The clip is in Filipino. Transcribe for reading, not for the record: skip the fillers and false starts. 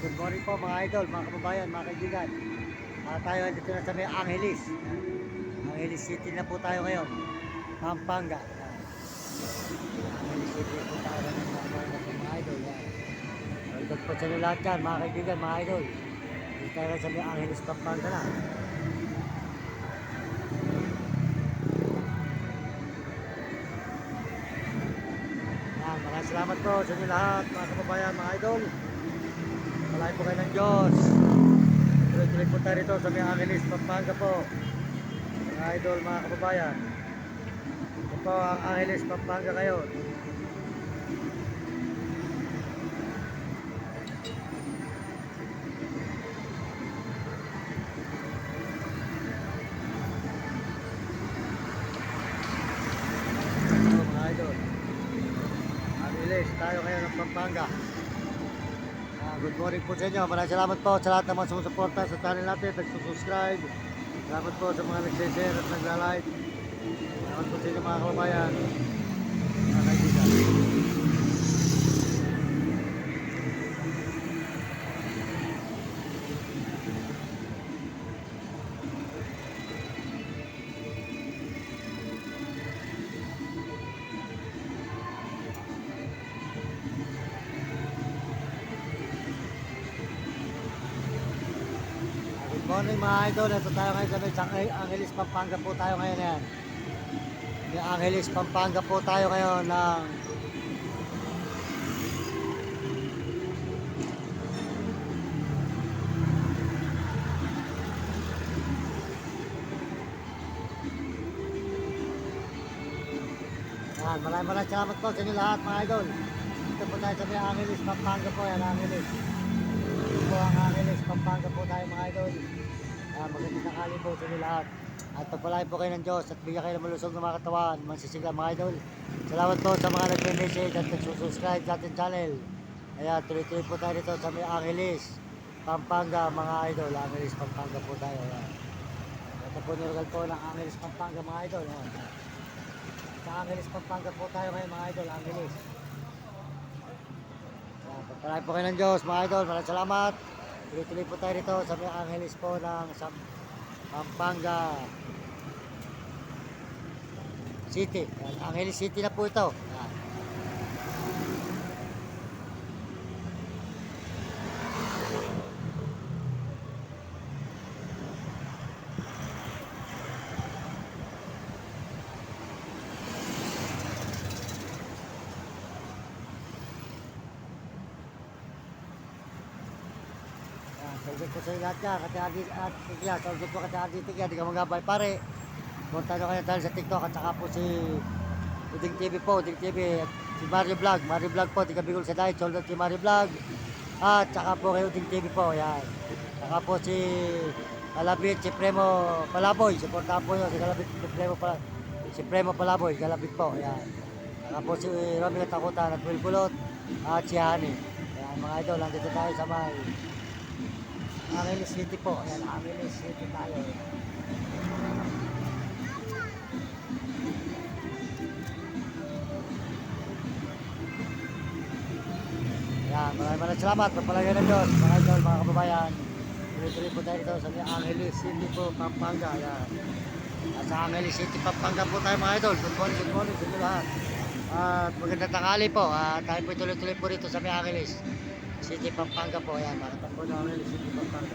Good morning po mga idol, mga kababayan, mga kaibigan. Tayo dito na sa may Angeles. Angeles City na po tayo ngayon. Pampanga. Angeles City po tayo ngayon mga idol. Welcome po sa inyo lahat yan, mga kaibigan, mga idol. Dito tayo sa may Angeles, Pampanga na. Maraming salamat po sa inyo lahat, mga kababayan, mga idol. Malayo po kayo ng Diyos. Tuloy-tuloy po tayo rito sa may Angeles, Pampanga po. Mga idol, mga kababayan. Ito po ang Angeles, Pampanga ngayon. Ito mga idol. Angeles, tayo ngayon ng Pampanga. Good morning po sa inyo. Maraming salamat po sa lahat ng mga sumusuporta sa channel natin, nagsusubscribe. Salamat po sa mga nag-share at nagla-like. Salamat po sa inyo mga kababayan. Mga kaibigan. Good morning mga idol. Ito tayo ngayon sa may Angeles, Pampanga po tayo ngayon yan. May Angeles, Pampanga po tayo ngayon ng maraming salamat po sa inyo lahat mga idol. Ito po tayo sa may Angeles, Pampanga po yan, Angeles. Ito po ang Angeles, Pampanga po tayo mga idol. Magandang tanghali po sa inyo lahat. At pagpalain po kayo ng Diyos at bigyan kayo ng malusog na mga katawan, magsisigla mga idol. Salamat po sa mga nag-message at nag-subscribe sa ating channel. Kaya tuloy-tuloy po tayo dito sa may Angeles, Pampanga mga idol. Angeles, Pampanga po tayo. Ayan. Ito po nilugal po ng Angeles, Pampanga mga idol. Ayan. Sa Angeles, Pampanga po tayo ngayon mga idol. Angeles. Pagpalain po kayo ng Diyos mga idol. Maraming salamat. Tuloy-tuloy po tayo dito sa may Angeles po ng Pampanga City. Angeles City na po ito. Sagot ko sa lahat ka, at tigla, sagot ko kasi Adi Tigla, di ka magabay pare. Punta nyo kayo dahil sa TikTok at saka po si Uding TV po, Uding TV, at si Mario Vlog po, di ka bigol sa diet, sold out si Mario Vlog. At saka po kay Uding TV po, yan. Saka po si Kalabit, si Premo Palaboy, supportahan po nyo, si Premo Palaboy, Kalabit po, yan. Saka po si Romy Katakutan at Will Bulot, at si Hani. Yan mga idol, nandito tayo sa may Angeles City po. Ayan, Angeles City tayo. Ayan, maraming salamat. Pagpalagay ng Diyos, mga idol, mga kababayan. Tuloy-tuloy po tayo dito sa Angeles City po, Pampanga. Ayan. Sa Angeles City, Pampanga po tayo mga idol. Good morning sa inyo lahat. At magandang tanghali po. Tayo po tuloy-tuloy po rito sa Angeles City, Pampanga po. Ayan, marating po ng Angeles City, Pampanga.